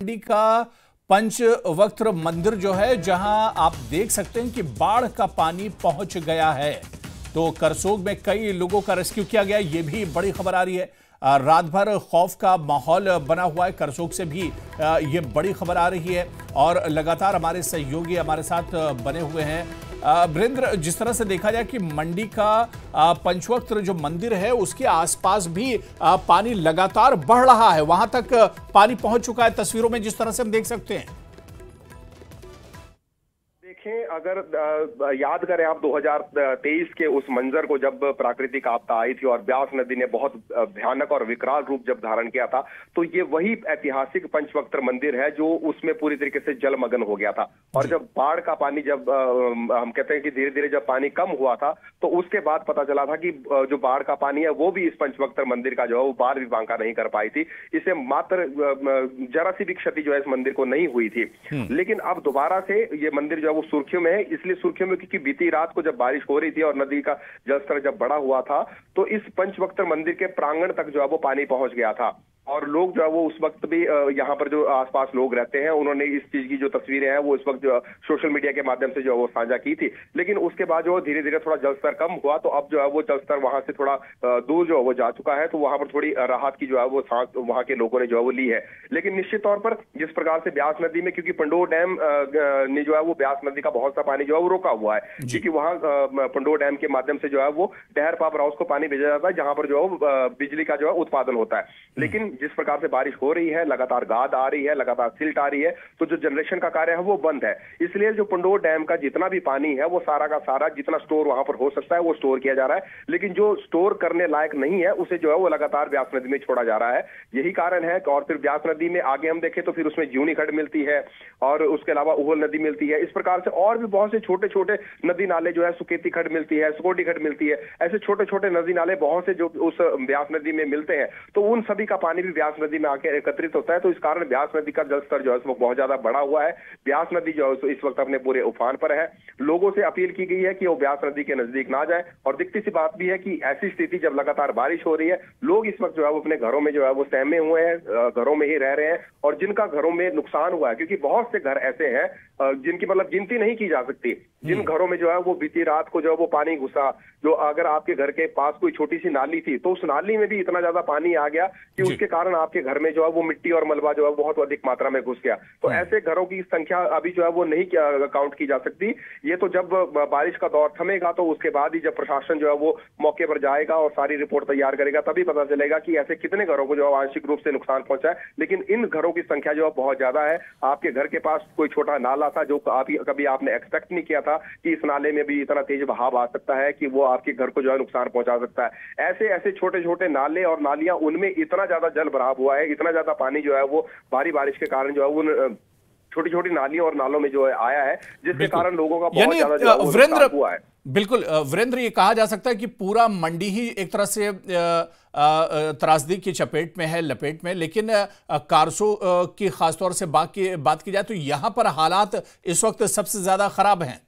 मंडी का पंचवक्त्र मंदिर जो है, जहां आप देख सकते हैं कि बाढ़ का पानी पहुंच गया है। तो करसोग में कई लोगों का रेस्क्यू किया गया, ये भी बड़ी खबर आ रही है। रात भर खौफ का माहौल बना हुआ है। करसोग से भी ये बड़ी खबर आ रही है और लगातार हमारे सहयोगी हमारे साथ बने हुए हैं। वीरेंद्र, जिस तरह से देखा जाए कि मंडी का पंचवक्त्र जो मंदिर है उसके आसपास भी पानी लगातार बढ़ रहा है, वहां तक पानी पहुंच चुका है तस्वीरों में जिस तरह से हम देख सकते हैं। अगर याद करें आप 2023 के उस मंजर को, जब प्राकृतिक आपदा आई थी और ब्यास नदी ने बहुत भयानक और विकराल रूप जब धारण किया था, तो ये वही ऐतिहासिक पंचवक्त्र मंदिर है जो उसमें पूरी तरीके से जलमग्न हो गया था। और जब बाढ़ का पानी, जब हम कहते हैं कि धीरे धीरे जब पानी कम हुआ था, तो उसके बाद पता चला था कि जो बाढ़ का पानी है वो भी इस पंचवक्त्र मंदिर का जो है वो बाढ़ भी बांका नहीं कर पाई थी। इसे मात्र जरा सी भी क्षति जो है इस मंदिर को नहीं हुई थी। लेकिन अब दोबारा से ये मंदिर जो है वो सुर्खियों में है। इसलिए सुर्खियों में क्योंकि बीती रात को जब बारिश हो रही थी और नदी का जलस्तर जब बढ़ा हुआ था, तो इस पंचवक्त्र मंदिर के प्रांगण तक जो है वो पानी पहुंच गया था। और लोग जो है वो उस वक्त भी यहाँ पर जो आसपास लोग रहते हैं, उन्होंने इस चीज की जो तस्वीरें हैं वो इस वक्त जो सोशल मीडिया के माध्यम से जो है वो साझा की थी। लेकिन उसके बाद जो धीरे धीरे थोड़ा जलस्तर कम हुआ, तो अब जो है वो जलस्तर वहां से थोड़ा दूर जो है वो जा चुका है। तो वहां पर थोड़ी राहत की जो है वो सांस वहां के लोगों ने जो है वो ली है। लेकिन निश्चित तौर पर जिस प्रकार से ब्यास नदी में, क्योंकि पंडोह डैम ने जो है वो ब्यास नदी का बहुत सा पानी जो है वो रोका हुआ है, क्योंकि वहां पंडोह डैम के माध्यम से जो है वो डहर पावर हाउस को पानी भेजा जाता है, जहां पर जो है बिजली का जो है उत्पादन होता है। लेकिन जिस प्रकार से बारिश हो रही है, लगातार गाद आ रही है, लगातार सिल्ट आ रही है, तो जो जनरेशन का कार्य है वो बंद है। इसलिए जो पंडोह डैम का जितना भी पानी है वो सारा का सारा जितना स्टोर वहां पर हो सकता है वो स्टोर किया जा रहा है। लेकिन जो स्टोर करने लायक नहीं है उसे जो है वो लगातार ब्यास नदी में छोड़ा जा रहा है। यही कारण है। और फिर ब्यास नदी में आगे हम देखें तो फिर उसमें जूनी खड्ड मिलती है और उसके अलावा उहल नदी मिलती है। इस प्रकार से और भी बहुत से छोटे छोटे नदी नाले जो है, सुकेती खड्ड मिलती है, सुकोटी खड्ड मिलती है, ऐसे छोटे छोटे नदी नाले बहुत से जो उस ब्यास नदी में मिलते हैं। तो उन सभी का पानी भी ब्यास नदी में आके एकत्रित होता है। तो इस कारण ब्यास नदी का जलस्तर जो है वो बहुत ज्यादा बढ़ा हुआ है। ब्यास नदी जो है इस वक्त अपने पूरे उफान पर है। लोगों से अपील की गई है कि वो ब्यास नदी के नजदीक ना जाए। और दिखती सी बात भी है कि ऐसी स्थिति जब लगातार बारिश हो रही है, लोग इस वक्त जो है वो अपने घरों में जो है वो सहमे हुए हैं, घरों में ही रह रहे हैं। और जिनका घरों में नुकसान हुआ है, क्योंकि बहुत से घर ऐसे हैं जिनकी मतलब गिनती नहीं की जा सकती, जिन घरों में जो है वो बीती रात को जो है वो पानी घुसा। जो अगर आपके घर के पास कोई छोटी सी नाली थी तो उस नाली में भी इतना ज्यादा पानी आ गया कि उसके कारण आपके घर में जो है वो मिट्टी और मलबा जो है बहुत अधिक मात्रा में घुस गया। तो ऐसे घरों की संख्या अभी जो है वो नहीं काउंट की जा सकती। ये तो जब बारिश का दौर थमेगा तो उसके बाद ही जब प्रशासन जो है वो मौके पर जाएगा और सारी रिपोर्ट तैयार करेगा, तभी पता चलेगा कि ऐसे कितने घरों को जो है आंशिक रूप से नुकसान पहुंचा है। लेकिन इन घरों की संख्या जो है बहुत ज्यादा है। आपके घर के पास कोई छोटा नाला था जो कभी आपने एक्सपेक्ट नहीं किया था कि इस नाले में भी इतना तेज बहाव आ सकता है कि वो आपके घर को जो है नुकसान पहुंचा सकता है। ऐसे ऐसे छोटे छोटे नाले और नालियां, उनमें इतना ज्यादा जल भराव हुआ है, इतना ज्यादा पानी जो है वो भारी बारिश के कारण जो है उन छोटी छोटी नालियों और नालों में जो है आया है, जिसके कारण लोगों का बहुत ज्यादा नुकसान हुआ है। बिल्कुल वीरेंद्र, ये कहा जा सकता है कि पूरा मंडी ही एक तरह से त्रासदी की चपेट में है, लपेट में। लेकिन कारसो की खासतौर से बात की जाए तो यहां पर हालात इस वक्त सबसे ज्यादा खराब हैं।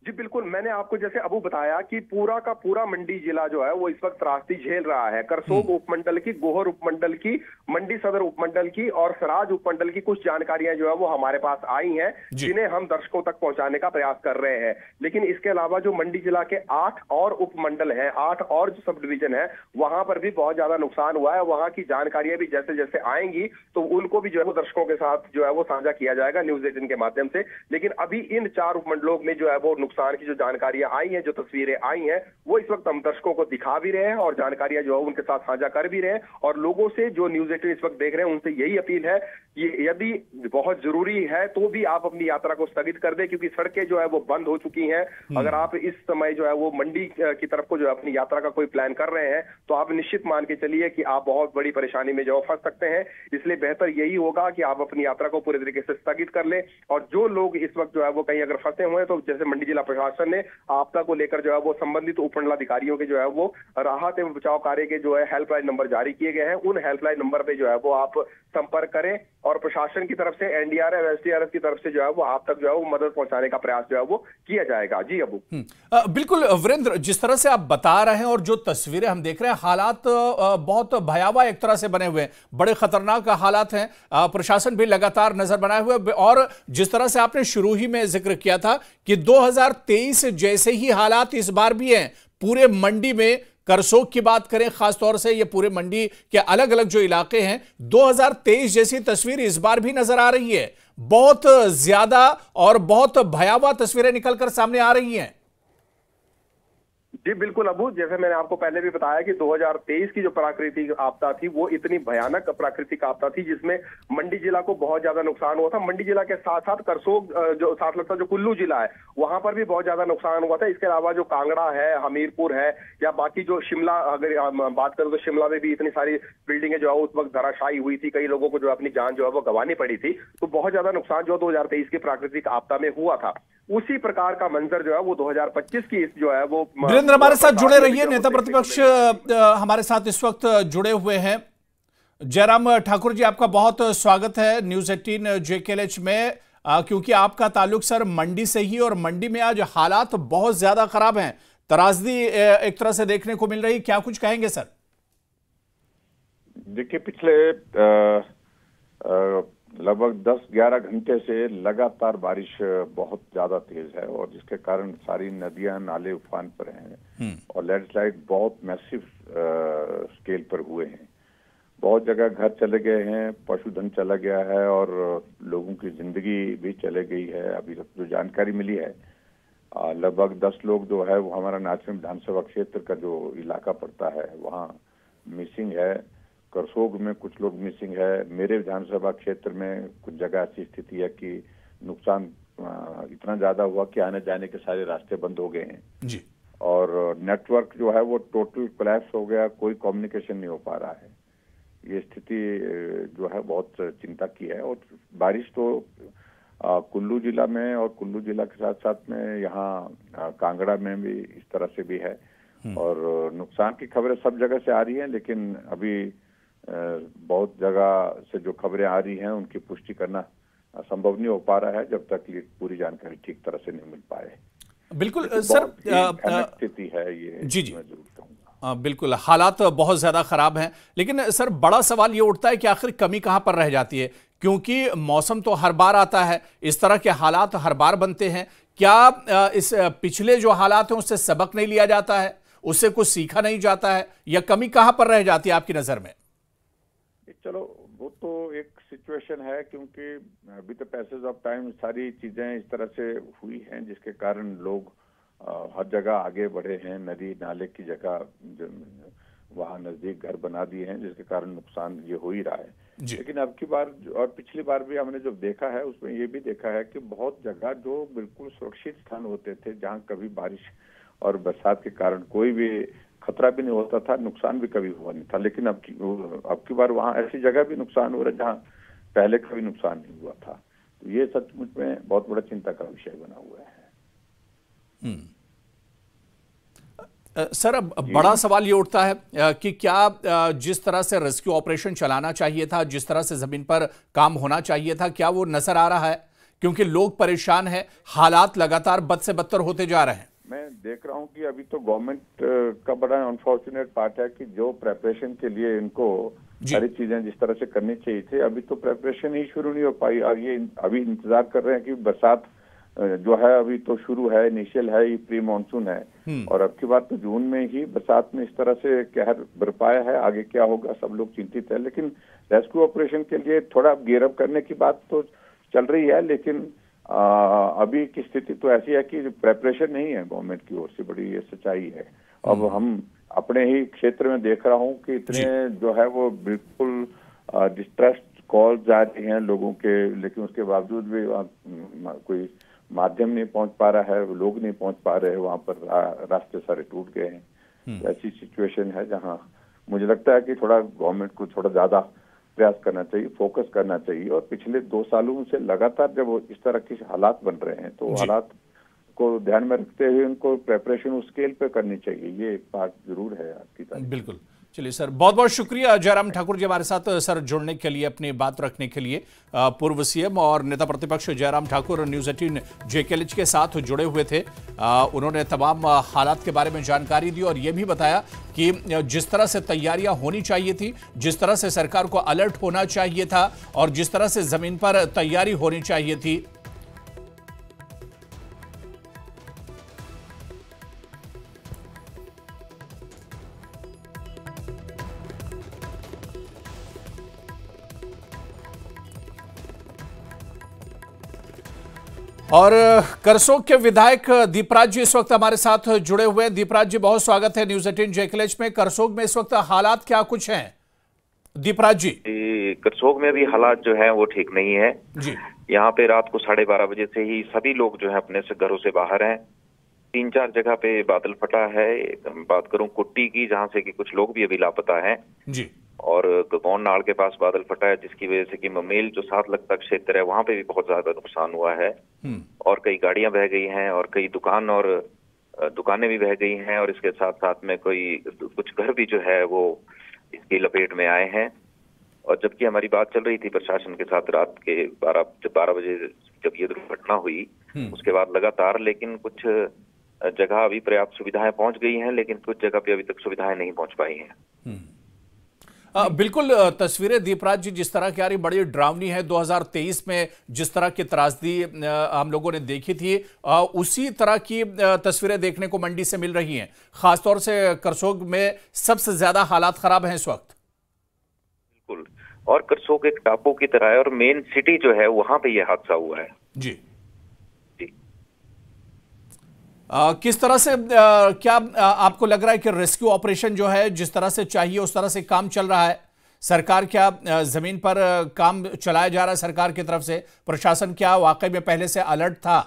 जी बिल्कुल, मैंने आपको जैसे अबू बताया कि पूरा का पूरा मंडी जिला जो है वो इस वक्त त्रासदी झेल रहा है। करसोग उपमंडल की, गोहर उपमंडल की, मंडी सदर उपमंडल की और सराज उपमंडल की कुछ जानकारियां जो है वो हमारे पास आई हैं, जिन्हें हम दर्शकों तक पहुंचाने का प्रयास कर रहे हैं। लेकिन इसके अलावा जो मंडी जिला के 8 और उपमंडल हैं, 8 और जो सब डिवीजन है, वहां पर भी बहुत ज्यादा नुकसान हुआ है। वहां की जानकारियां भी जैसे जैसे आएंगी तो उनको भी जो है वो दर्शकों के साथ जो है वो साझा किया जाएगा न्यूज 18 के माध्यम से। लेकिन अभी इन 4 उपमंडलों में जो है वो नुकसान की जो जानकारियां आई हैं, जो तस्वीरें आई हैं, वो इस वक्त हम दर्शकों को दिखा भी रहे हैं और जानकारियां जो है उनके साथ साझा कर भी रहे हैं। और लोगों से जो न्यूज 18 इस वक्त देख रहे हैं उनसे यही अपील है कि यदि बहुत जरूरी है तो भी आप अपनी यात्रा को स्थगित कर दें, क्योंकि सड़कें जो है वो बंद हो चुकी हैं। अगर आप इस समय जो है वो मंडी की तरफ को जो है अपनी यात्रा का कोई प्लान कर रहे हैं तो आप निश्चित मान के चलिए कि आप बहुत बड़ी परेशानी में जो फंस सकते हैं। इसलिए बेहतर यही होगा कि आप अपनी यात्रा को पूरे तरीके से स्थगित कर लें। और जो लोग इस वक्त जो है वो कहीं अगर फंसे हुए हैं तो जैसे मंडी जिला जिला प्रशासन ने आपदा को लेकर जो है वो संबंधित उपमंडलाधिकारियों के जो है वो राहत एवं बचाव कार्य के जो है हेल्पलाइन नंबर जारी किए गए हैं। उन हेल्पलाइन नंबर पे जो है वो आप संपर्क करें और प्रशासन की तरफ से एनडीआरएफ एसडीआरएफ की तरफ से जो है वो आप तक जो है वो मदद पहुंचाने का प्रयास जो है वो किया जाएगा। जी अबू। बिल्कुल वीरेंद्र, जिस तरह से आप बता रहे हैं और जो तस्वीरें हम देख रहे हैं, हालात बहुत भयावह एक तरह से बने हुए हैं, बड़े खतरनाक हालात हैं। प्रशासन भी लगातार नजर बनाए हुए और जिस तरह से आपने शुरू ही में जिक्र किया था कि 2023 जैसे ही हालात इस बार भी हैं पूरे मंडी में। करसोग की बात करें खासतौर से, ये पूरे मंडी के अलग अलग जो इलाके हैं, 2023 जैसी तस्वीर इस बार भी नजर आ रही है। बहुत ज्यादा और बहुत भयावह तस्वीरें निकलकर सामने आ रही हैं। जी बिल्कुल अबू, जैसे मैंने आपको पहले भी बताया कि 2023 की जो प्राकृतिक आपदा थी वो इतनी भयानक प्राकृतिक आपदा थी जिसमें मंडी जिला को बहुत ज्यादा नुकसान हुआ था। मंडी जिला के साथ साथ करसोग जो साथ लगता जो कुल्लू जिला है वहां पर भी बहुत ज्यादा नुकसान हुआ था। इसके अलावा जो कांगड़ा है, हमीरपुर है या बाकी जो शिमला, अगर बात करें तो शिमला में भी इतनी सारी बिल्डिंगें जो है उस वक्त धराशायी हुई थी, कई लोगों को जो अपनी जान जो है वो गंवानी पड़ी थी। तो बहुत ज्यादा नुकसान जो 2023 की प्राकृतिक आपदा में हुआ था, उसी प्रकार का मंजर जो है वो 2025 की जो है वो। वीरेंद्र हमारे साथ जुड़े रहिए, नेता प्रतिपक्ष हमारे साथ इस वक्त जुड़े हुए हैं। जयराम ठाकुर जी, आपका बहुत स्वागत है न्यूज 18 JKLH में, क्योंकि आपका ताल्लुक सर मंडी से ही, और मंडी में आज हालात बहुत ज्यादा खराब हैं, त्रासदी एक तरह से देखने को मिल रही। क्या कुछ कहेंगे सर? देखिए, पिछले लगभग 10-11 घंटे से लगातार बारिश बहुत ज्यादा तेज है और जिसके कारण सारी नदियां नाले उफान पर हैं और लैंडस्लाइड बहुत मैसिव स्केल पर हुए हैं। बहुत जगह घर चले गए हैं, पशुधन चला गया है और लोगों की जिंदगी भी चले गई है। अभी तक जो जानकारी मिली है, लगभग 10 लोग जो है वो हमारा नाचन विधानसभा क्षेत्र का जो इलाका पड़ता है वहाँ मिसिंग है। करसोग में कुछ लोग मिसिंग है। मेरे विधानसभा क्षेत्र में कुछ जगह ऐसी स्थिति है कि नुकसान इतना ज्यादा हुआ कि आने जाने के सारे रास्ते बंद हो गए हैं जी। और नेटवर्क जो है वो टोटल कोलैप्स हो गया, कोई कम्युनिकेशन नहीं हो पा रहा है। ये स्थिति जो है बहुत चिंता की है। और बारिश तो कुल्लू जिला में और कुल्लू जिला के साथ साथ में यहाँ कांगड़ा में भी इस तरह से भी है और नुकसान की खबरें सब जगह से आ रही हैं, लेकिन अभी बहुत जगह से जो खबरें आ रही हैं उनकी पुष्टि करना संभव नहीं हो पा रहा है जब तक ये पूरी जानकारी ठीक तरह से नहीं मिल पाए। बिल्कुल सर, स्थिति है ये। जी जी, मैं जरूर कहूँगा बिल्कुल हालात बहुत ज्यादा खराब हैं, लेकिन सर बड़ा सवाल ये उठता है कि आखिर कमी कहां पर रह जाती है, क्योंकि मौसम तो हर बार आता है, इस तरह के हालात हर बार बनते हैं। क्या इस पिछले जो हालात हैं उससे सबक नहीं लिया जाता है, उससे कुछ सीखा नहीं जाता है, या कमी कहां पर रह जाती है आपकी नजर में? चलो वो तो एक सिचुएशन है, क्योंकि अभी तो पैसेज ऑफ टाइम सारी चीजें इस तरह से हुई हैं जिसके कारण लोग हर जगह आगे बढ़े हैं। नदी नाले की जगह वहाँ नजदीक घर बना दिए हैं जिसके कारण नुकसान ये हो ही रहा है। लेकिन अब की बार और पिछली बार भी हमने जो देखा है उसमें ये भी देखा है कि बहुत जगह जो बिल्कुल सुरक्षित स्थान होते थे, जहाँ कभी बारिश और बरसात के कारण कोई भी खतरा भी नहीं होता था, नुकसान भी कभी हुआ नहीं था, लेकिन अब की बार वहाँ ऐसी जगह भी नुकसान हो रहा है जहाँ पहले कभी नुकसान नहीं हुआ था। तो ये सचमुच में बहुत बड़ा चिंता का विषय बना हुआ है। सर अब बड़ा सवाल ये उठता है कि क्या जिस तरह से रेस्क्यू ऑपरेशन चलाना चाहिए था, जिस तरह से जमीन पर काम होना चाहिए था, क्या वो नजर आ रहा है? क्योंकि लोग परेशान हैं, हालात लगातार बद से बदतर होते जा रहे हैं। मैं देख रहा हूं कि अभी तो गवर्नमेंट का बड़ा अनफॉर्चुनेट पार्ट है कि जो प्रेपरेशन के लिए इनको सारी चीजें जिस तरह से करनी चाहिए थी, अभी तो प्रेपरेशन ही शुरू नहीं हो पाई। और ये अभी इंतजार कर रहे हैं कि बरसात जो है अभी तो शुरू है, इनिशियल है, ये प्री मानसून है और अब की बात तो जून में ही बरसात में इस तरह से कहर बरपाया है। आगे क्या होगा सब लोग चिंतित है, लेकिन रेस्क्यू ऑपरेशन के लिए थोड़ा गियर अप करने की बात तो चल रही है, लेकिन अभी की स्थिति तो ऐसी है कि प्रेपरेशन नहीं है गवर्नमेंट की ओर से, बड़ी ये सच्चाई है। अब हम अपने ही क्षेत्र में देख रहा हूँ कि इतने जो है वो बिल्कुल डिस्ट्रेस्ड कॉल जा रही हैं लोगों के, लेकिन उसके बावजूद भी कोई माध्यम नहीं पहुंच पा रहा है, लोग नहीं पहुंच पा रहे हैं वहां पर, रास्ते सारे टूट गए हैं। ऐसी सिचुएशन है जहां मुझे लगता है कि थोड़ा गवर्नमेंट को थोड़ा ज्यादा प्रयास करना चाहिए, फोकस करना चाहिए। और पिछले 2 सालों से लगातार जब इस तरह के हालात बन रहे हैं तो हालात को ध्यान में रखते हुए उनको प्रेपरेशन उस स्केल पे करनी चाहिए। ये एक बात जरूर है आपकी तारीफ। बिल्कुल। चलिए सर, बहुत बहुत शुक्रिया जयराम ठाकुर जी हमारे साथ सर जुड़ने के लिए, अपनी बात रखने के लिए। पूर्व सीएम और नेता प्रतिपक्ष जयराम ठाकुर न्यूज़ 18 JKLH के साथ जुड़े हुए थे। उन्होंने तमाम हालात के बारे में जानकारी दी और यह भी बताया कि जिस तरह से तैयारियां होनी चाहिए थी, जिस तरह से सरकार को अलर्ट होना चाहिए था और जिस तरह से जमीन पर तैयारी होनी चाहिए थी, और करसोग के विधायक दीपराज जी इस वक्त हमारे साथ जुड़े हुए हैं। दीपराज जी, बहुत स्वागत है न्यूज़ 18 JKLH में। करसोग में इस वक्त हालात क्या कुछ हैं दीपराज जी? करसोग में भी हालात जो है वो ठीक नहीं है जी। यहाँ पे रात को 12:30 बजे से ही सभी लोग जो है अपने से घरों से बाहर हैं। 3-4 जगह पे बादल फटा है। बात करूं कुट्टी की, जहां से कि कुछ लोग भी अभी लापता हैं जी। और गगौन नाड़ के पास बादल फटा है, जिसकी वजह से कि ममेल जो 7 लगता क्षेत्र है वहां पे भी बहुत ज्यादा नुकसान हुआ है और कई गाड़ियां बह गई हैं और कई दुकानें भी बह गई हैं और इसके साथ साथ में कुछ घर भी जो है वो इसकी लपेट में आए हैं। और जबकि हमारी बात चल रही थी प्रशासन के साथ रात के 12 बजे जब ये दुर्घटना हुई उसके बाद लगातार, लेकिन कुछ जगह अभी पर्याप्त सुविधाएं पहुंच गई हैं, लेकिन कुछ जगह पे अभी तक सुविधाएं नहीं पहुंच पाई हैं। बिल्कुल। तस्वीरें दीपराज जी जिस तरह की आ रही बड़ी डरावनी है। 2023 में जिस तरह की त्रासदी हम लोगों ने देखी थी, उसी तरह की तस्वीरें देखने को मंडी से मिल रही हैं। खासतौर से करसोग में सबसे ज्यादा हालात खराब हैं इस वक्त। बिल्कुल, और करसोग एक टापू की तरह है और मेन सिटी जो है वहां पे ये हादसा हुआ है। जी। किस तरह से क्या आपको लग रहा है कि रेस्क्यू ऑपरेशन जो है जिस तरह से चाहिए उस तरह से काम चल रहा है? सरकार क्या जमीन पर काम चलाया जा रहा है सरकार की तरफ से? प्रशासन क्या वाकई में पहले से अलर्ट था?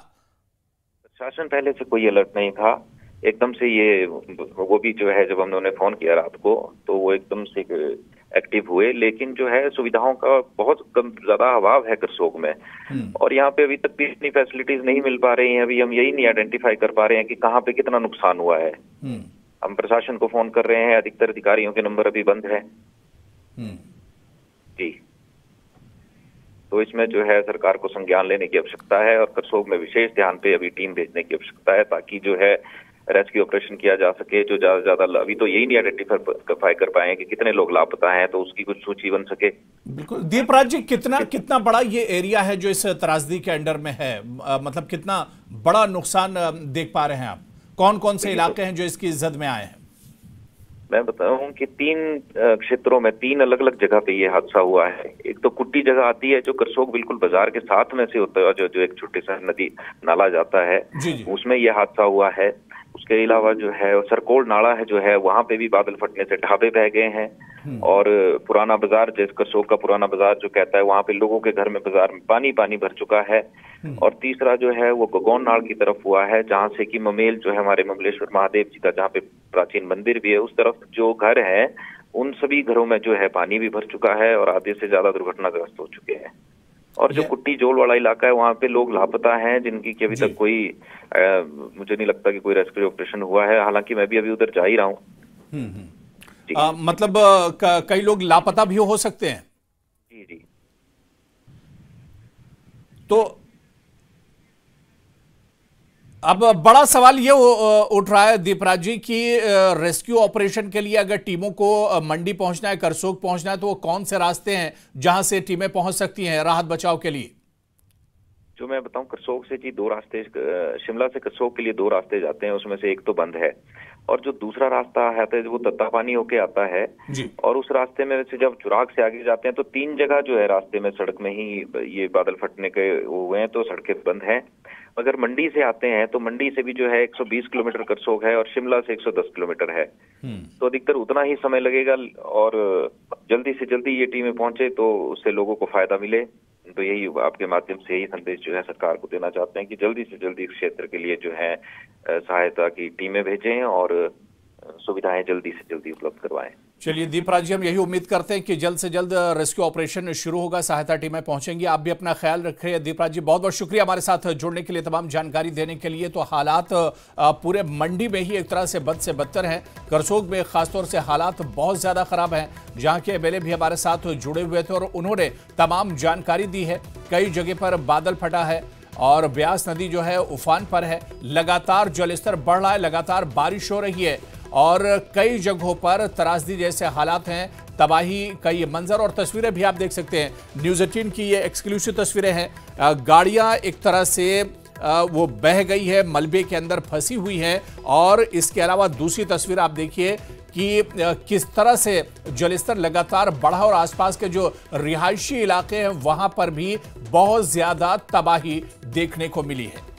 प्रशासन पहले से कोई अलर्ट नहीं था। एकदम से ये वो भी जो है जब हम उन्होंने फोन किया रात को तो वो एकदम से एक्टिव हुए, लेकिन जो है सुविधाओं का बहुत कम ज्यादा अभाव है करसोग में और यहाँ पे अभी तक भी इतनी फैसिलिटीज नहीं मिल पा रही हैं। अभी हम यही नहीं आइडेंटिफाई कर पा रहे हैं कि कहाँ पे कितना नुकसान हुआ है। हम प्रशासन को फोन कर रहे हैं, अधिकतर अधिकारियों के नंबर अभी बंद है जी। तो इसमें जो है सरकार को संज्ञान लेने की आवश्यकता है और करसोग में विशेष ध्यान पे अभी टीम भेजने की आवश्यकता है ताकि जो है रेस्क्यू ऑपरेशन किया जा सके। जो ज्यादा अभी तो यही नहीं आइडेंटिफाई कर पाए कि कितने लोग लापता हैं, तो उसकी कुछ सूची बन सके। बिल्कुल। दीपराज जी, कितना बड़ा ये एरिया है जो इस त्रासदी के अंडर में है? मतलब कितना बड़ा नुकसान देख पा रहे हैं आप? कौन कौन से इलाके हैं जो इसकी जद में आए हैं? मैं बताऊं कि 3 क्षेत्रों में 3 अलग अलग जगह पे ये हादसा हुआ है। एक तो कुट्टी जगह आती है जो करसोग बिल्कुल बाजार के साथ में से होता है, जो एक छोटे सा नदी नाला जाता है जी। उसमें ये हादसा हुआ है। उसके अलावा जो है सरकोल नाला है जो है वहां पे भी बादल फटने से ढाबे बह गए हैं और पुराना बाजार, जैसे करसोग का पुराना बाजार जो कहता है, वहां पे लोगों के घर में बाजार में पानी भर चुका है। और तीसरा जो है वो गगौन नाड़ की तरफ हुआ है, जहां से कि ममेल जो है हमारे ममलेश्वर महादेव जी का जहाँ पे प्राचीन मंदिर भी है, उस तरफ जो घर है उन सभी घरों में जो है पानी भी भर चुका है और आधे से ज्यादा दुर्घटनाग्रस्त हो चुके हैं। और जो कुट्टी जोल वाला इलाका है वहां पे लोग लापता हैं, जिनकी कि अभी तक कोई मुझे नहीं लगता कि कोई रेस्क्यू ऑपरेशन हुआ है। हालांकि मैं भी अभी उधर जा ही रहा हूँ। मतलब कई लोग लापता भी हो सकते हैं। जी। तो अब बड़ा सवाल ये उठ रहा है दीपराज जी कि रेस्क्यू ऑपरेशन के लिए अगर टीमों को मंडी पहुंचना है, करसोग पहुंचना है, तो वो कौन से रास्ते हैं जहां से टीमें पहुंच सकती हैं राहत बचाव के लिए? जो मैं बताऊं, करसोग से जी 2 रास्ते, शिमला से करसोग के लिए 2 रास्ते जाते हैं, उसमें से एक तो बंद है और जो दूसरा रास्ता आता है वो तत्तापानी होके आता है जी। और उस रास्ते में से जब चुराग से आगे जाते हैं तो 3 जगह जो है रास्ते में सड़क में ही ये बादल फटने के हुए हैं, तो सड़कें बंद हैं। अगर मंडी से आते हैं तो मंडी से भी जो है 120 किलोमीटर करसोग है और शिमला से 110 किलोमीटर है, तो अधिकतर उतना ही समय लगेगा और जल्दी से जल्दी ये टीमें पहुंचे तो उससे लोगों को फायदा मिले। तो यही आपके माध्यम से यही संदेश जो है सरकार को देना चाहते हैं कि जल्दी से जल्दी इस क्षेत्र के लिए जो है सहायता की टीमें भेजें और सुविधाएं जल्दी से जल्दी उपलब्ध करवाएं। चलिए दीपराज जी, हम यही उम्मीद करते हैं कि जल्द से जल्द रेस्क्यू ऑपरेशन शुरू होगा, सहायता टीमें पहुंचेंगी। आप भी अपना ख्याल रखें। दीपराज जी, बहुत बहुत शुक्रिया हमारे साथ जुड़ने के लिए, तमाम जानकारी देने के लिए। तो हालात पूरे मंडी में ही एक तरह से बद से बदतर हैं। करसोग में खासतौर से हालात बहुत ज्यादा खराब हैं, जहां के एमएलए भी हमारे साथ जुड़े हुए थे और उन्होंने तमाम जानकारी दी है। कई जगह पर बादल फटा है और ब्यास नदी जो है उफान पर है, लगातार जलस्तर बढ़ रहा है, लगातार बारिश हो रही है और कई जगहों पर त्रासदी जैसे हालात हैं, तबाही का ये मंजर और तस्वीरें भी आप देख सकते हैं। न्यूज़ 18 की ये एक्सक्लूसिव तस्वीरें हैं। गाड़ियां एक तरह से वो बह गई है, मलबे के अंदर फंसी हुई हैं और इसके अलावा दूसरी तस्वीर आप देखिए कि किस तरह से जलस्तर लगातार बढ़ा और आसपास के जो रिहायशी इलाके हैं वहां पर भी बहुत ज्यादा तबाही देखने को मिली है।